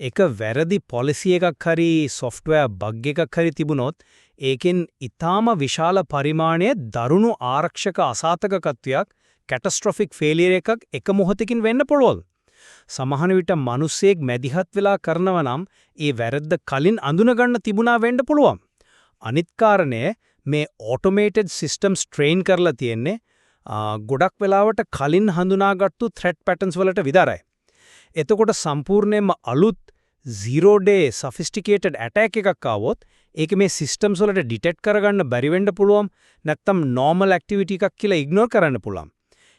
එක වැරදි පොලිසි එකක් හරි software bug එකක් හරි තිබුණොත් ඒකෙන් ඊටාම විශාල පරිමාණයේ දරුණු ආරක්ෂක අසාර්ථකත්වයක් catastrophic failure එකක් එක මොහොතකින් වෙන්න පුළුවන්. සමහර විට මිනිස්සෙක් මැදිහත් වෙලා කරනවා නම් ඒ වැරද්ද කලින් අඳුන ගන්න තිබුණා වෙන්න පුළුවන්. අනිත් කාරණය මේ automated systems train කරලා තියෙන්නේ ගොඩක් වෙලාවට කලින් හඳුනාගත්තු threat patterns වලට විතරයි. එතකොට සම්පූර්ණයෙන්ම අලුත් zero day sophisticated attack එකක් ආවොත් ඒක මේ systems වලට detect කරගන්න බැරි වෙන්න පුළුවන්. නැත්නම් normal activity එකක් කියලා ignore කරන්න පුළුවන්.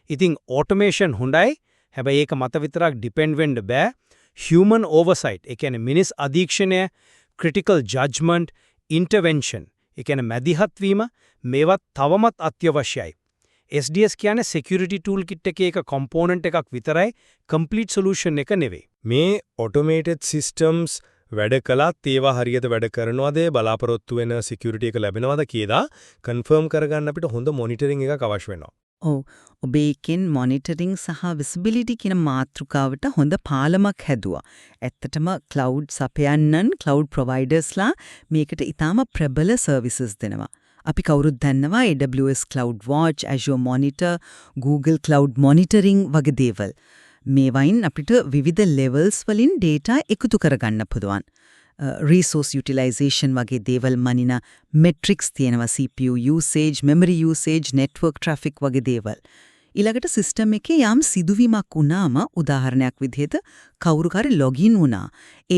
ඉතින් automation හොඳයි. හැබැයි ඒක මත විතරක් depend වෙන්න බෑ. human oversight ඒ කියන්නේ මිනිස් අධීක්ෂණය, critical judgment, intervention ඒ කියන්නේ මැදිහත් වීම මේවත් තවමත් අත්‍යවශ්‍යයි. SDS කියන්නේ security toolkit එකේ එක component එකක් විතරයි, complete solution එක නෙවෙයි. මේ automated systems වැඩ කළත් ඒවා හරියට වැඩ කරනවද බලාපොරොත්තු වෙන security එක ලැබෙනවද කියලා confirm කරගන්න අපිට හොඳ monitoring එකක් අවශ්‍ය වෙනවා. ඔව් ඔබේකින් monitoring සහ visibility කියන මාතෘකාවට හොඳ පාලමක් හැදුවා. ඇත්තටම cloud සපයන්නන් cloud providersලා මේකට ඊටාම ප්‍රබල services දෙනවා. අපි කවුරුත් දන්නවා AWS Cloud Watch, Azure Monitor, Google Cloud Monitoring වගේ දේවල්. මේවයින් අපිට විවිධ levels වලින් data එකතු කරගන්න පුළුවන්. Resource utilization වගේ දේවල් මනින metrics තියෙනවා, CPU usage, memory usage, network traffic වගේ දේවල්. ඊළඟට system එකේ යම් සිදුවීමක් වුණාම උදාහරණයක් විදිහට කවුරු හරි login වුණා,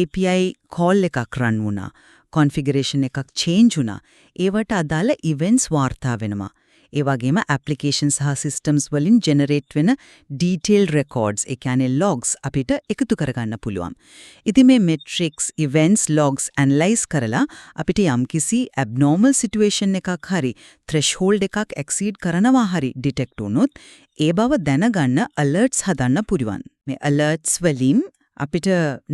API call එකක් run වුණා, configuration එකක් change වුණා, ඒවට අදාළ events වාර්තා වෙනවා. ඒ වගේම application සහ systems වලින් generate වෙන detailed records ඒ කියන්නේ logs අපිට එකතු කරගන්න පුළුවන්. ඉතින් මේ metrics, events, logs analyze කරලා අපිට යම්කිසි abnormal situation එකක් හරි threshold එකක් exceed කරනවා හරි detect වුණොත් ඒ බව දැනගන්න alerts හදන්න පුළුවන්. මේ alerts වලින් අපිට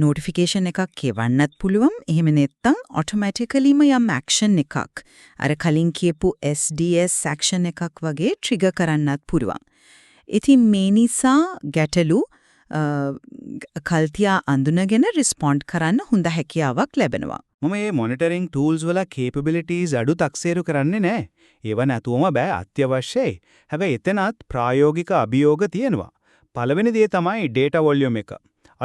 notification එකක් කියවන්නත් පුළුවන්. එහෙම නැත්නම් automaticallyම යම් action එකක් අර කලින් කියපු SDS action එකක් වගේ trigger කරන්නත් පුළුවන්. ඉතින් මේ නිසා ගැටලු කල්තියා අඳුනගෙන respond කරන්න හොඳ හැකියාවක් ලැබෙනවා. මම මේ monitoring tools වල capabilities අඩු තක්සේරු කරන්නේ නැහැ. ඒව නැතුවම බෑ අත්‍යවශ්‍යයි. හැබැයි එතනත් ප්‍රායෝගික අභියෝග තියෙනවා. පළවෙනි දේ තමයි data volume එක.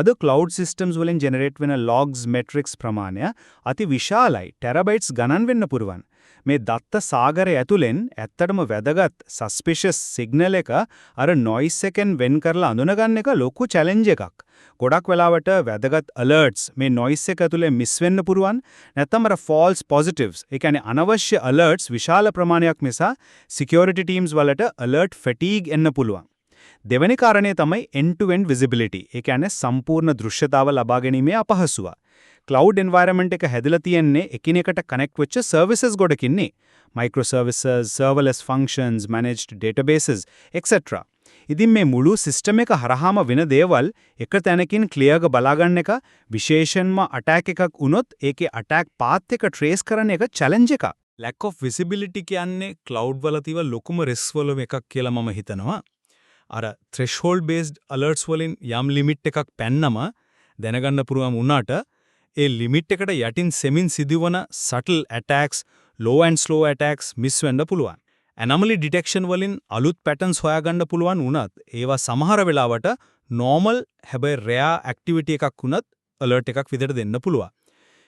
අද cloud systems වලින් generate වෙන logs metrics ප්‍රමාණය අති විශාලයි. terabytes ගණන් වෙන්න පුරුවන්. මේ දත්ත සාගරය ඇතුලෙන් ඇත්තටම වැදගත් suspicious signal එක අර noise එකෙන් වෙන් කරලා අඳුනගන්න එක ලොකු challenge එකක්. ගොඩක් වෙලාවට වැදගත් alerts මේ noise එක ඇතුලේ miss වෙන්න පුරුවන්. නැත්නම් අර false positives ඒ කියන්නේ අනවශ්‍ය alerts විශාල ප්‍රමාණයක් නිසා security teams වලට alert fatigue එන්න පුළුවන්. දෙවෙනි කාරණේ තමයි end-to-end visibility. ඒ කියන්නේ සම්පූර්ණ දෘශ්‍යතාව ලබා ගැනීමේ අපහසුව. cloud environment එක හැදලා තියෙන්නේ එකිනෙකට connect වෙච්ච services ගොඩකින්නේ. microservices, serverless functions, managed databases, etc. ඉතින් මේ මුළු system එක හරහාම වෙන දේවල් එක තැනකින් clear ක බලාගන්න එක විශේෂයෙන්ම attack එකක් වුණොත් ඒකේ attack path එක trace කරන එක challenge එකක්. lack of visibility කියන්නේ cloud වල තියෙන ලොකුම risk වලම එකක් කියලා මම හිතනවා. අර threshold based alerts වලින් යම් limit එකක් පැන්නම දැනගන්න පුළුවන් වුණාට ඒ limit එකට යටින් සෙමින් සිදුවන subtle attacks, low and slow attacks miss වෙන්න පුළුවන්. anomaly detection වලින් අලුත් patterns හොයාගන්න පුළුවන් වුණත් ඒවා සමහර වෙලාවට normal හැබැයි rare activity එකක් වුණත් alert එකක් විදිහට දෙන්න පුළුවන්.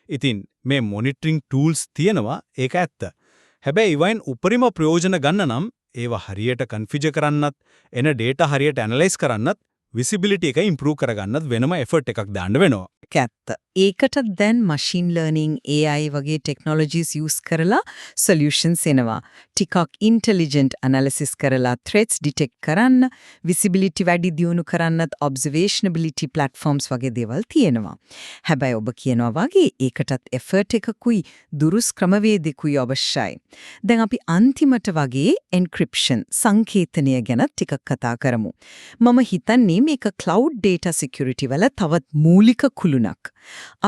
ඉතින් මේ monitoring tools තියෙනවා ඒක ඇත්ත. හැබැයි ඒවයින් උපරිම ප්‍රයෝජන ගන්න නම් ඒවා හරියට configure කරන්නත්, එන data හරියට analyze කරන්නත්, visibility එක improve කරගන්නත් වෙනම effort එකක් දාන්න වෙනවා. කැත්ත. ඒකට දැන් machine learning, AI වගේ technologies use කරලා solutions එනවා. ටිකක් intelligent analysis කරලා threats detect කරන්න, visibility වැඩි දියුණු කරන්නත් observability platforms වගේ දේවල් තියෙනවා. හැබැයි ඔබ කියනවා වගේ ඒකටත් effort එකකුයි දුරුස් ක්‍රමවේදිකුයි අවශ්‍යයි. දැන් අපි අන්තිමට වගේ encryption සංකේතනය ගැන ටිකක් කතා කරමු. මම හිතන්නේ මේක cloud data security වල තවත් මූලික කුළුණක්.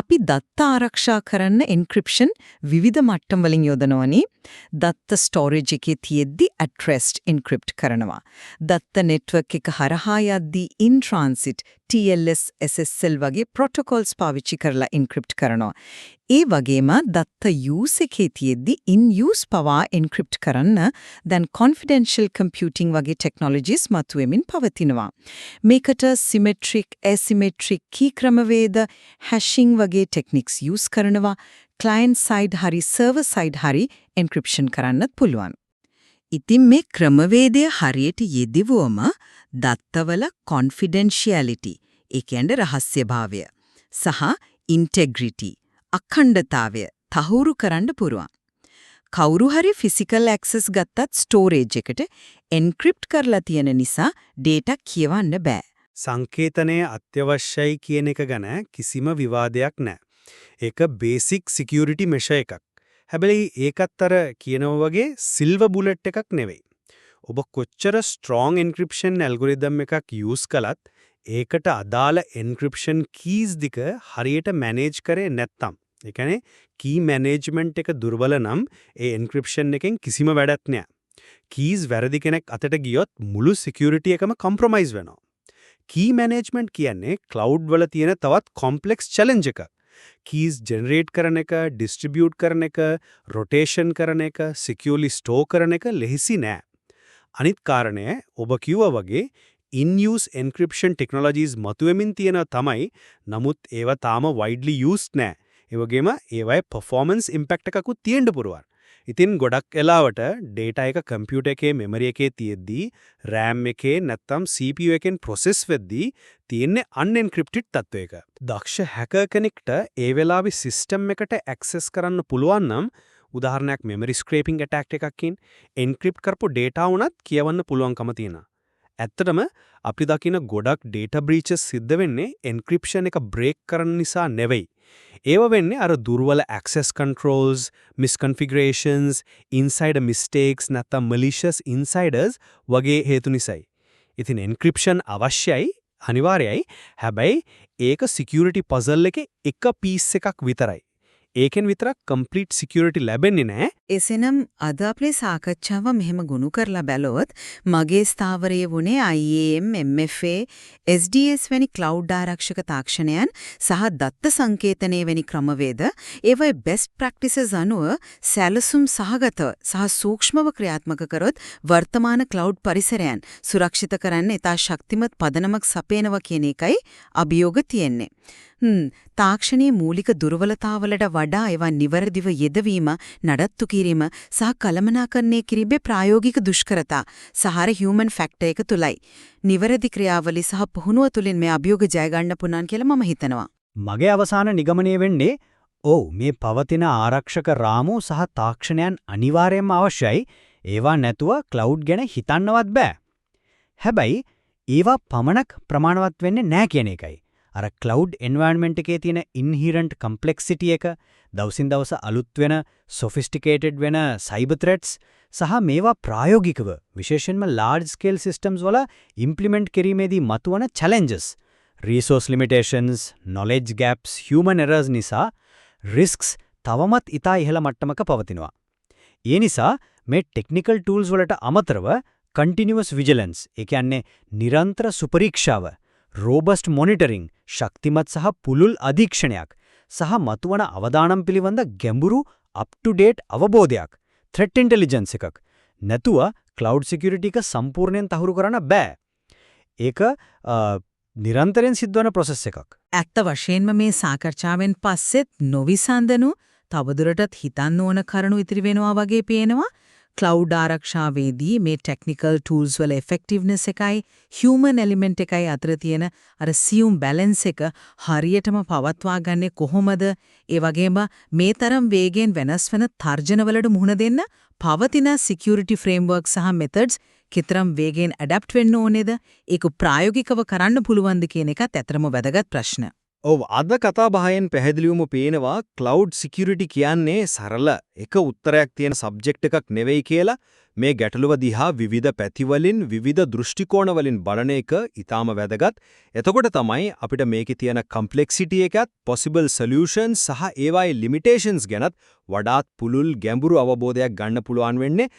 අපි දත්ත ආරක්ෂා කරන්න එන්ක්‍රිප්ෂන් විවිධ මට්ටම් වලින් යොදනවනේ. දත්ත ස්ටෝරේජ් එකේ තියෙද්දි at rest encrypt කරනවා. දත්ත නෙට්වර්ක් එක හරහා යද්දී in transit TLS SSL වගේ protocols පාවිච්චි කරලා encrypt කරනවා. ඒ වගේම දත්ත use එකේ තියෙද්දි in use පවා encrypt කරන්න දැන් confidential computing වගේ technologies මතුවෙමින් පවතිනවා. මේකට symmetric, asymmetric key ක්‍රමවේද, hashing වගේ techniques use කරනවා. client side හරි server side හරි encryption කරන්නත් පුළුවන්. ඉතින් මේ ක්‍රමවේදය හරියට යෙදුවම දත්තවල confidentiality, ඒ කියන්නේ රහස්‍යභාවය සහ integrity, අඛණ්ඩතාවය තහවුරු කරන්න පුරුවන්. කවුරු හරි physical access ගත්තත් storage එකට encrypt කරලා තියෙන නිසා data කියවන්න බෑ. සංකේතනය අත්‍යවශ්‍යයි කියන එක ගැන කිසිම විවාදයක් නැහැ. ඒක බේසික් සිකියුරිටි මෙෂර් එකක්. හැබැයි ඒකත් අර කියනවා වගේ සිල්වර් බුලට් එකක් නෙවෙයි. ඔබ කොච්චර ස්ට්‍රෝං එන්ක්‍රිප්ෂන් ඇල්ගොරිතම් එකක් යූස් කළත් ඒකට අදාළ එන්ක්‍රිප්ෂන් කීස් දික හරියට මැනේජ් කරේ නැත්නම්, ඒ කියන්නේ කී මැනේජ්මන්ට් එක දුර්වල නම් ඒ එන්ක්‍රිප්ෂන් එකෙන් කිසිම වැඩක් නෑ. කීස් වැරදි කෙනෙක් අතට ගියොත් මුළු සිකියුරිටි එකම කොම්ප්‍රොමයිස් වෙනවා. කී මැනේජ්මන්ට් කියන්නේ ක්ලවුඩ් වල තියෙන තවත් කොම්ප්ලෙක්ස් චැලෙන්ජ් එකක්. කීස් ජෙනරේට් කරන එක, ඩිස්ට්‍රිබියුට් කරන එක, රොටේෂන් කරන එක, සිකියුර්ලි ස්ටෝර් කරන එක ලෙහෙසි නෑ. අනිත් කාරණය ඔබ කිව්වා වගේ in-use encryption technologies මතුවෙමින් තියෙනවා තමයි. නමුත් ඒවා තාම widely used නෑ. ඒ වගේම ඒවායේ performance impact එකකුත් තියෙන්න පුරුවන්. ඉතින් ගොඩක් වෙලාවට data එක computer එකේ memory එකේ තියෙද්දී RAM එකේ නැත්නම් CPU එකෙන් process වෙද්දී තියෙන්නේ unencrypted තත්වයක. දක්ෂ hacker කෙනෙක්ට ඒ වෙලාවේ system එකට access කරන්න පුළුවන් නම්, උදාහරණයක් memory scraping attack එකකින් encrypt කරපු data උනත් කියවන්න පුළුවන්කම තියෙනවා. ඇත්තටම අපි දකින ගොඩක් data breaches සිද්ධ වෙන්නේ encryption එක break කරන නිසා නෙවෙයි. ඒව වෙන්නේ අර දුර්වල access controls, misconfigurations, insider mistakes නැත්නම් malicious insiders වගේ හේතු නිසායි. ඉතින් encryption අවශ්‍යයි, අනිවාර්යයි. හැබැයි ඒක security puzzle එකේ එක piece එකක් විතරයි. ඒකෙන් විතරක් complete security ලැබෙන්නේ නැහැ. එසේනම් අද අපේ සාකච්ඡාව මෙහෙම ගොනු කරලා බැලුවොත් මගේ ස්ථාවරයේ වුණේ IAM, MFA, SDS වැනි cloud ආරක්ෂක තාක්ෂණයන් සහ දත්ත සංකේතනයේ වැනි ක්‍රමවේද ඒවයි best practices අනුව සැලසුම් සහගත සහ සූක්ෂමව ක්‍රියාත්මක කරොත් වර්තමාන cloud පරිසරයන් සුරක්ෂිත කරන්න ඉතා ශක්තිමත් පදනමක් සපයනවා කියන එකයි අභියෝග තියෙන්නේ. තාක්ෂණයේ මූලික දුර්වලතාවලට වඩා ඒවා නිවැරදිව යෙදවීම, නඩත්තු කිරීම සහ කළමනාකරණය කිරීමේ ප්‍රායෝගික දුෂ්කරතා සහාර human factor එක තුලයි. නිවැරදි ක්‍රියාවලි සහ පුහුණුව තුලින් මේ අභියෝග ජය ගන්න පුළුවන් කියලා මම හිතනවා. මගේ අවසාන නිගමනය වෙන්නේ මේ පවතින ආරක්ෂක රාමු සහ තාක්ෂණයන් අනිවාර්යයෙන්ම අවශ්‍යයි. ඒවා නැතුව ක්ලවුඩ් ගැන හිතන්නවත් බෑ. හැබැයි ඒවා පමණක් ප්‍රමාණවත් වෙන්නේ නැහැ කියන එකයි. අර cloud environment එකේ තියෙන inherent complexity එක, දවසින් දවස අලුත් වෙන sophisticated වෙන cyber threats සහ මේවා ප්‍රායෝගිකව විශේෂයෙන්ම large scale systems වල implement කිරීමේදී මතුවන challenges, resource limitations, knowledge gaps, human errors නිසා risks තවමත් ඉතා ඉහළ මට්ටමක පවතිනවා. ඒ නිසා මේ technical tools වලට අමතරව continuous vigilance, ඒ කියන්නේ නිරන්තර සුපරීක්ෂාව, robust monitoring, ශක්තිමත් සහ පුළුල් අධීක්ෂණයක් සහ මතුවන අවදානම් පිළිබඳ ගැඹුරු up-to-date අවබෝධයක්, threat intelligence එකක් නැතුව cloud security එක සම්පූර්ණයෙන් තහවුරු කරන්න බෑ. ඒක නිරන්තරයෙන් සිද්ධවන process එකක්. ඇත්ත වශයෙන්ම මේ සාකච්ඡාවෙන් පස්සෙත් නොවිසඳනු තවදුරටත් හිතන්න ඕන කරුණු ඉතිරි වෙනවා වගේ පේනවා. cloud ආරක්ෂාවේදී මේ technical tools වල effectiveness එකයි human element එකයි අතර තියෙන අර assume balance එක හරියටම පවත්වා ගන්නේ කොහොමද? ඒ වගේම මේ තරම් වේගෙන් වෙනස් වෙන තර්ජනවලට මුහුණ දෙන්න පවතින security framework සහ methods කිතරම් වේගෙන් adapt වෙන්න ඕනේද? ඒක ප්‍රායෝගිකව කරන්න පුළුවන්ද කියන එකත් ඇතරම වැදගත් ප්‍රශ්න. ඔව් අද කතාබහයෙන් පැහැදිලිවම පේනවා ක්ලවුඩ් සිකියුරිටි කියන්නේ සරල එක උත්තරයක් තියෙන සබ්ජෙක්ට් එකක් නෙවෙයි කියලා. මේ ගැටලුව දිහා විවිධ පැතිවලින් විවිධ දෘෂ්ටිකෝණවලින් බලන එක ඊටාම වැදගත්. එතකොට තමයි අපිට මේකේ තියෙන කම්ප්ලෙක්සිටි එකත් possible solutions සහ ඒවායේ limitations ගැනත් වඩාත් පුළුල් ගැඹුරු අවබෝධයක් ගන්න පුළුවන් වෙන්නේ.